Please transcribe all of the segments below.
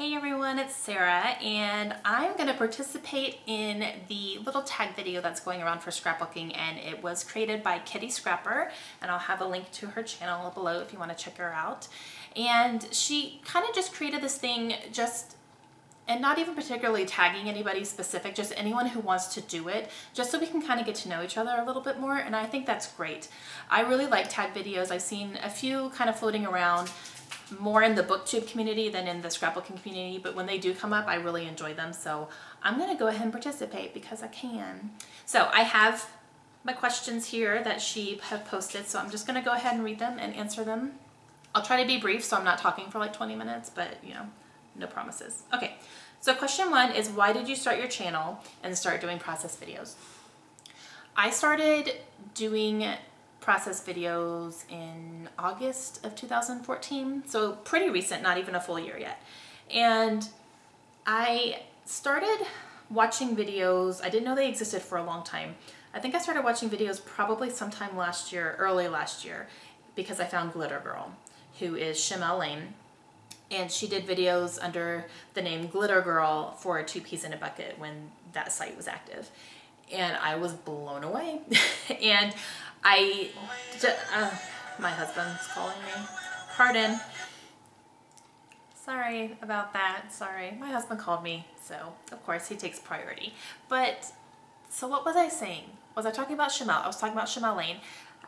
Hey everyone, it's Sarah and I'm going to participate in the little tag video that's going around for scrapbooking, and it was created by Kitty Scrapper, and I'll have a link to her channel below if you want to check her out. And she kind of just created this thing and not even particularly tagging anybody specific, just anyone who wants to do it, just so we can kind of get to know each other a little bit more, and I think that's great. I really like tag videos. I've seen a few kind of floating around, more in the booktube community than in the scrapbooking community, but when they do come up, I really enjoy them. So I'm gonna go ahead and participate because I can. So I have my questions here that she had posted, so I'm just gonna go ahead and read them and answer them. I'll try to be brief so I'm not talking for like 20 minutes, but you know, no promises. Okay, so question one is, why did you start your channel and start doing process videos? I started doing process videos in August of 2014, so pretty recent, not even a full year yet. And I started watching videos. I didn't know they existed for a long time. I think I started watching videos probably sometime last year, early last year, because I found Glitter Girl, who is Shimelle Lane, and she did videos under the name Glitter Girl for 2 Peas in a Bucket when that site was active. And I was blown away. And my husband's calling me. Pardon. Sorry about that. Sorry. My husband called me, so of course he takes priority. But, so what was I saying? Was I talking about Shimelle? I was talking about Shimelle Lane.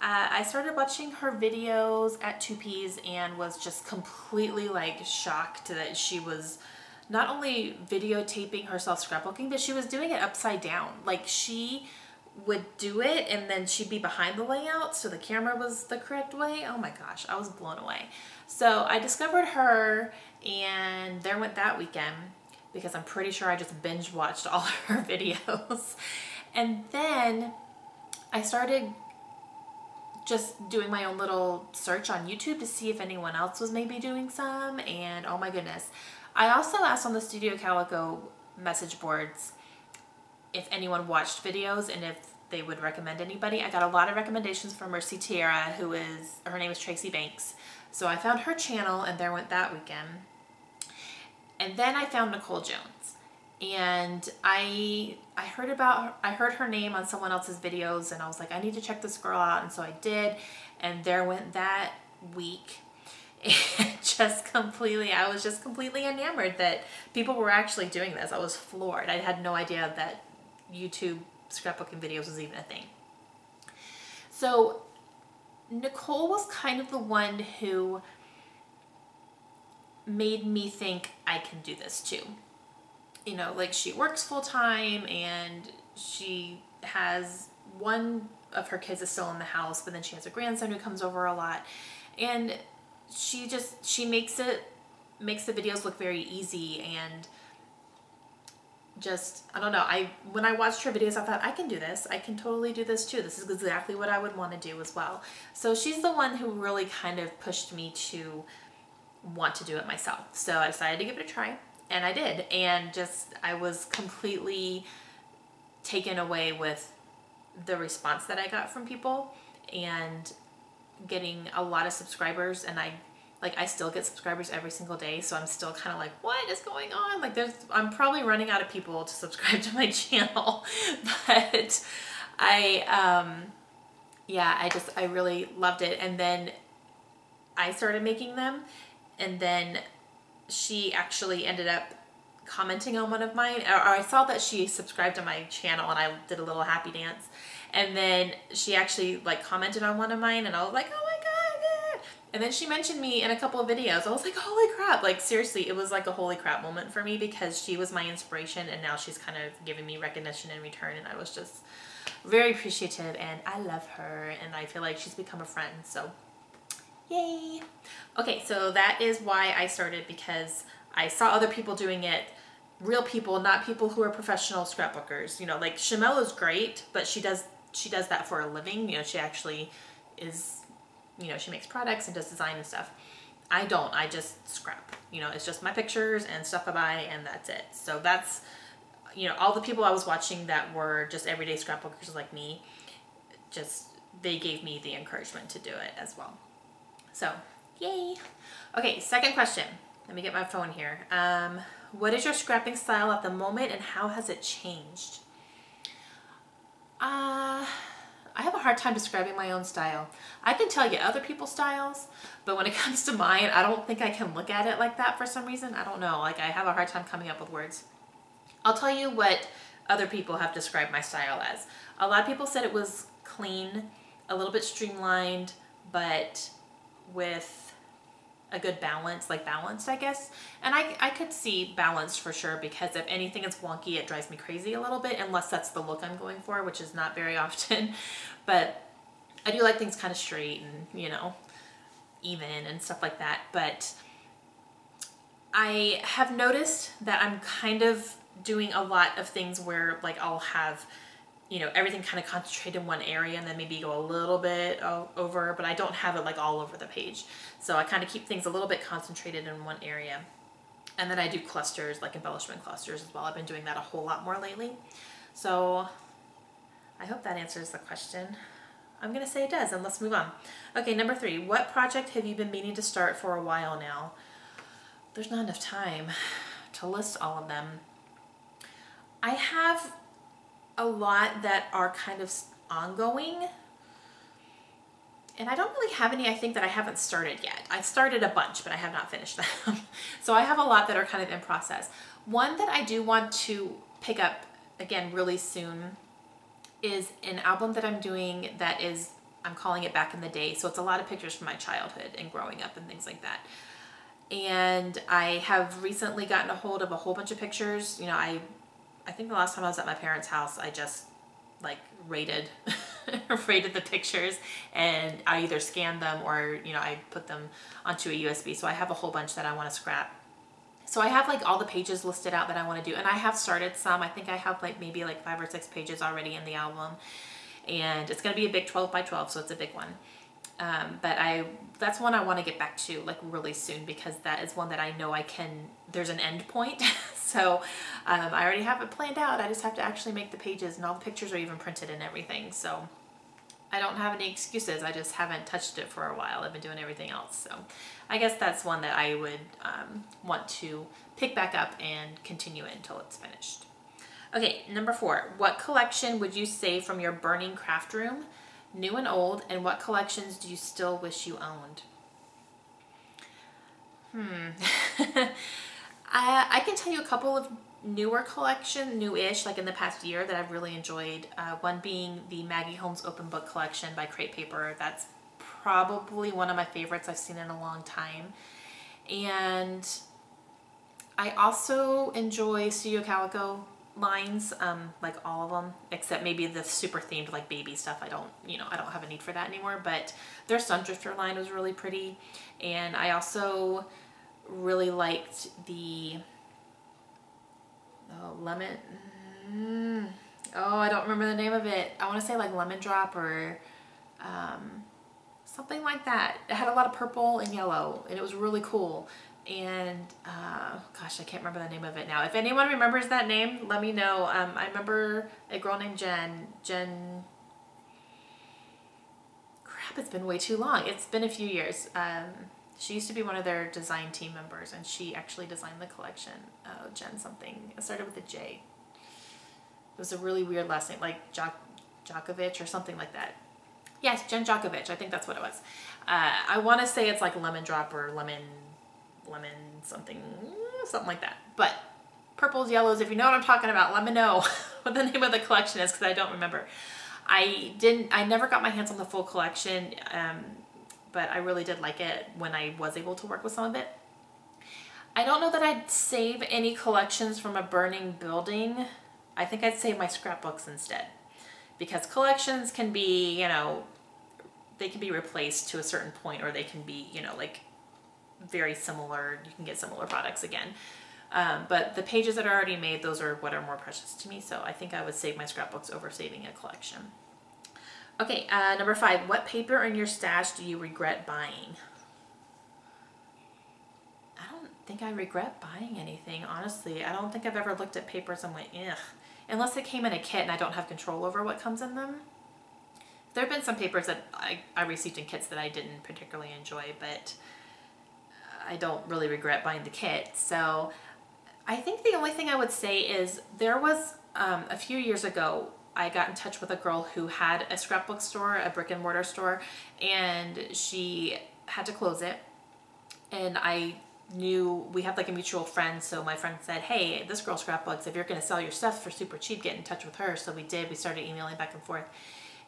I started watching her videos at 2 Peas and was just completely like shocked that she was not only videotaping herself scrapbooking, but she was doing it upside down. Like, she would do it and then she'd be behind the layout so the camera was the correct way. Oh my gosh, I was blown away. So I discovered her, and there went that weekend, because I'm pretty sure I just binge watched all of her videos. And then I started just doing my own little search on YouTube to see if anyone else was maybe doing some, and oh my goodness. I also asked on the Studio Calico message boards if anyone watched videos and if they would recommend anybody. I got a lot of recommendations from Mercy Tiara, her name is Tracy Banks. So I found her channel, and there went that weekend. And then I found Nicole Jones, and I heard her name on someone else's videos, and I was like, I need to check this girl out, and so I did, and there went that week. And I was just completely enamored that people were actually doing this. I was floored. I had no idea that YouTube scrapbooking videos was even a thing. So Nicole was kind of the one who made me think I can do this too. You know, like, she works full time and she has one of her kids is still in the house, but then she has a grandson who comes over a lot, and she makes the videos look very easy, and just, I don't know, when I watched her videos, I thought, I can do this. I can totally do this too. This is exactly what I would want to do as well. So she's the one who really kind of pushed me to want to do it myself. So I decided to give it a try, and I did. And I was completely taken away with the response that I got from people, and getting a lot of subscribers. And I still get subscribers every single day, so I'm still kind of like, what is going on? Like, I'm probably running out of people to subscribe to my channel. But I really loved it. And then I started making them, and then she actually ended up commenting on one of mine, or I saw that she subscribed to my channel, and I did a little happy dance, and then she actually like commented on one of mine, and I was like, oh my god, yeah. And then she mentioned me in a couple of videos. I was like, holy crap. Like, seriously, it was like a holy crap moment for me, because she was my inspiration, and now she's kind of giving me recognition in return, and I was just very appreciative, and I love her, and I feel like she's become a friend, so yay. Okay, so that is why I started, because I saw other people doing it, real people, not people who are professional scrapbookers. You know, like, Shimelle is great, but she does that for a living. You know, she actually is, you know, she makes products and does design and stuff. I don't. I just scrap. You know, it's just my pictures and stuff I buy, and that's it. So that's, you know, all the people I was watching that were just everyday scrapbookers like me, they gave me the encouragement to do it as well. So, yay. Okay, second question. Let me get my phone here. What is your scrapping style at the moment and how has it changed? I have a hard time describing my own style. I can tell you other people's styles, but when it comes to mine, I don't think I can look at it like that for some reason. I don't know, like I have a hard time coming up with words. I'll tell you what other people have described my style as. A lot of people said it was clean, a little bit streamlined, but with a good balance, like balanced, I guess. And I could see balanced for sure, because if anything is wonky, it drives me crazy a little bit, unless that's the look I'm going for, which is not very often. But I do like things kind of straight and, you know, even and stuff like that. But I have noticed that I'm kind of doing a lot of things where like I'll have, you know, everything kind of concentrated in one area and then maybe go a little bit over, but I don't have it like all over the page. So I kind of keep things a little bit concentrated in one area. And then I do clusters, like embellishment clusters as well. I've been doing that a whole lot more lately. So I hope that answers the question. I'm gonna say it does, and let's move on. Okay, number 3, what project have you been meaning to start for a while now? There's not enough time to list all of them. I have a lot that are kind of ongoing, and I don't really have any I think that I haven't started yet. I've started a bunch, but I have not finished them. So I have a lot that are kind of in process. One that I do want to pick up again really soon is an album that I'm doing that is, I'm calling it Back in the Day. So it's a lot of pictures from my childhood and growing up and things like that. And I have recently gotten a hold of a whole bunch of pictures. You know, I think the last time I was at my parents' house, I just like rated the pictures, and I either scanned them or, you know, I put them onto a USB. So I have a whole bunch that I want to scrap. So I have like all the pages listed out that I want to do, and I have started some. I think I have like maybe like 5 or 6 pages already in the album, and it's going to be a big 12 by 12, so it's a big one. But that's one I want to get back to like really soon, because that is one that I know there's an end point. So I already have it planned out. I just have to actually make the pages, and all the pictures are even printed and everything. So I don't have any excuses. I just haven't touched it for a while. I've been doing everything else. So I guess that's one that I would want to pick back up and continue it until it's finished. Okay, number 4, what collection would you save from your burning craft room, new and old, and what collections do you still wish you owned? I can tell you a couple of newer collection, new-ish, like in the past year, that I've really enjoyed. One being the Maggie Holmes Open Book Collection by Crate Paper. That's probably one of my favorites I've seen in a long time. And I also enjoy Studio Calico lines, like all of them, except maybe the super themed like baby stuff. I don't have a need for that anymore, but their Sundrifter line was really pretty. And I also really liked the lemon, I don't remember the name of it. I want to say like Lemon Drop or something like that. It had a lot of purple and yellow, and it was really cool. And gosh, I can't remember the name of it now. If anyone remembers that name, let me know. I remember a girl named Jen. Crap, it's been way too long. It's been a few years. She used to be one of their design team members, and she actually designed the collection. Oh, Jen something. It started with a J. It was a really weird last name, like Djokovic or something like that. Yes, Jen Djokovic. I think that's what it was. I want to say it's like Lemon Drop or lemon something like that. But purples, yellows, if you know what I'm talking about, let me know what the name of the collection is, because I don't remember. I never got my hands on the full collection, but I really did like it when I was able to work with some of it. I don't know that I'd save any collections from a burning building. I think I'd save my scrapbooks instead, because collections can be, you know, they can be replaced to a certain point, or they can be, you know, like very similar. You can get similar products again. But the pages that are already made, those are what are more precious to me. So I think I would save my scrapbooks over saving a collection. Okay, number 5, what paper in your stash do you regret buying? I don't think I regret buying anything, honestly. I don't think I've ever looked at papers and went, ugh. Unless it came in a kit and I don't have control over what comes in them. There have been some papers that I received in kits that I didn't particularly enjoy, but I don't really regret buying the kit. So I think the only thing I would say is there was a few years ago, I got in touch with a girl who had a scrapbook store, a brick and mortar store, and she had to close it. And I knew we had like a mutual friend, so my friend said, hey, this girl scrapbooks, if you're going to sell your stuff for super cheap, get in touch with her. So we did. We started emailing back and forth,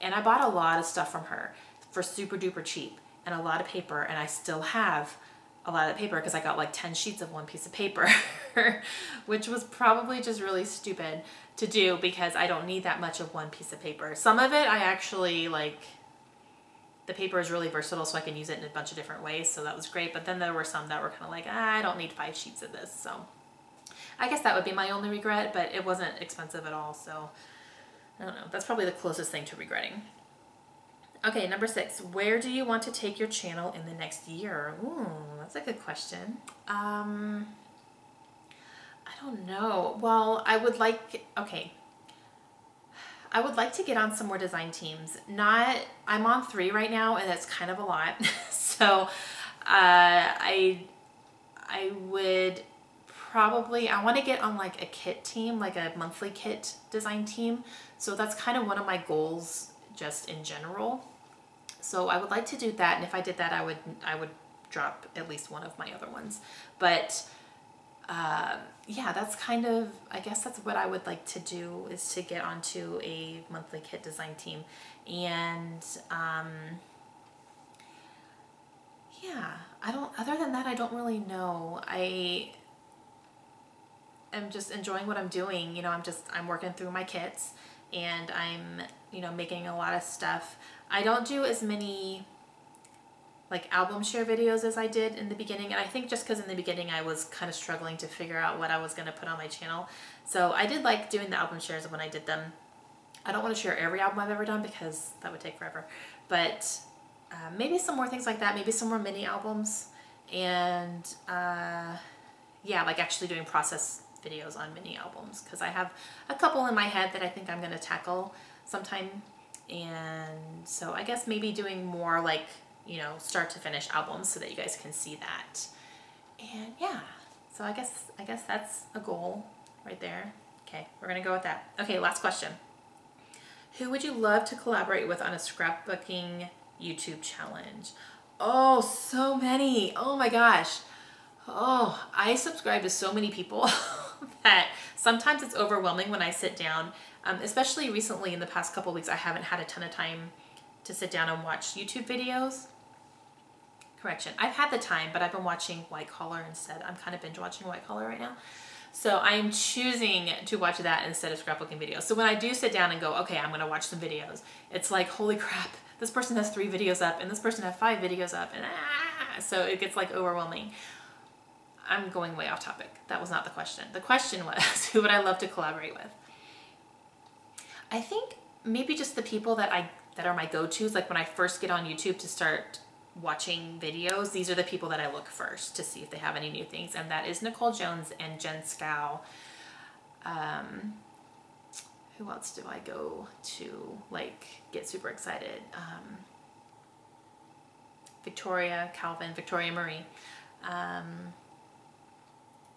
and I bought a lot of stuff from her for super duper cheap and a lot of paper, and I still have a lot of paper because I got like 10 sheets of one piece of paper which was probably just really stupid to do because I don't need that much of one piece of paper. Some of it I actually like, the paper is really versatile, so I can use it in a bunch of different ways, so that was great. But then there were some that were kind of like, I don't need 5 sheets of this. So I guess that would be my only regret, but it wasn't expensive at all, so I don't know. That's probably the closest thing to regretting. Okay, number 6. Where do you want to take your channel in the next year? Ooh, that's a good question. I don't know. Well, I would like to get on some more design teams. I'm on 3 right now, and that's kind of a lot. So I would probably, I want to get on like a kit team, like a monthly kit design team. So that's kind of one of my goals just in general. So I would like to do that, and if I did that, I would drop at least one of my other ones. But yeah, that's kind of, I guess that's what I would like to do, is to get onto a monthly kit design team. And yeah, other than that, I don't really know. I am just enjoying what I'm doing. You know, I'm working through my kits, and I'm, you know, making a lot of stuff. I don't do as many like album share videos as I did in the beginning, and I think just because in the beginning I was kind of struggling to figure out what I was going to put on my channel. So I did like doing the album shares when I did them. I don't want to share every album I've ever done because that would take forever, but maybe some more things like that, maybe some more mini albums, and yeah, like actually doing process videos on mini albums, because I have a couple in my head that I think I'm going to tackle sometime. And so I guess maybe doing more like, you know, start to finish albums so that you guys can see that. And yeah, so I guess that's a goal right there. Okay, we're gonna go with that. Okay, last question. Who would you love to collaborate with on a scrapbooking YouTube challenge? Oh, so many. Oh my gosh. Oh, I subscribe to so many people that sometimes it's overwhelming when I sit down. Especially recently in the past couple weeks, I haven't had a ton of time to sit down and watch YouTube videos. Correction, I've had the time, but I've been watching White Collar instead. I'm kind of binge watching White Collar right now. So I'm choosing to watch that instead of scrapbooking videos. So when I do sit down and go, okay, I'm gonna watch some videos, it's like, holy crap, this person has 3 videos up and this person has 5 videos up, and so it gets like overwhelming. I'm going way off topic. That was not the question. The question was, who would I love to collaborate with? I think maybe just the people that are my go-tos. Like when I first get on YouTube to start watching videos, these are the people that I look first to see if they have any new things, and that is Nicole Jones and Jen Scow. Who else do I go to, like, get super excited? Victoria Marie.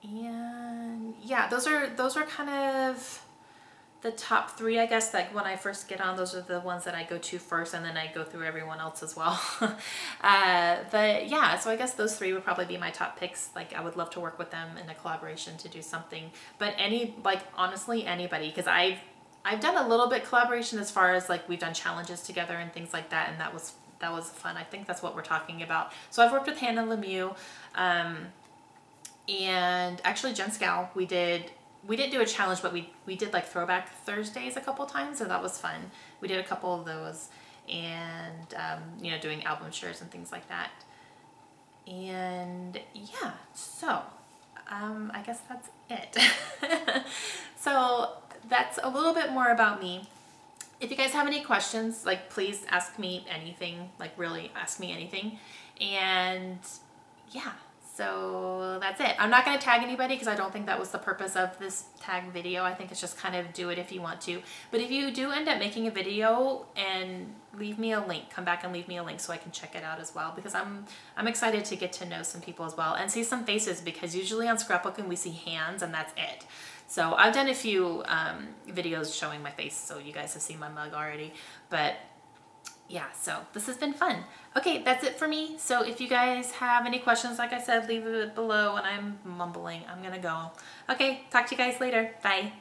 And yeah, those are kind of the top 3, I guess. Like when I first get on, those are the ones that I go to first, and then I go through everyone else as well. But yeah, so I guess those 3 would probably be my top picks. Like I would love to work with them in a collaboration to do something, but honestly anybody, because I've done a little bit collaboration as far as like we've done challenges together and things like that, and that was fun. I think that's what we're talking about. So I've worked with Hannah Lemieux, and actually Jen Scow, we didn't do a challenge, but we did like throwback Thursdays a couple times, so that was fun. We did a couple of those, and you know, doing album shares and things like that. And yeah, so I guess that's it. So that's a little bit more about me. If you guys have any questions, like, please ask me anything, like really ask me anything. And yeah, So that's it. I'm not going to tag anybody because I don't think that was the purpose of this tag video. I think it's just kind of do it if you want to. But if you do end up making a video, and leave me a link, come back and leave me a link so I can check it out as well, because I'm excited to get to know some people as well and see some faces, because usually on scrapbooking we see hands and that's it. So I've done a few videos showing my face, so you guys have seen my mug already. But yeah, so this has been fun. Okay, that's it for me. So if you guys have any questions, like I said, leave it below, and I'm mumbling. I'm gonna go. Okay, talk to you guys later. Bye.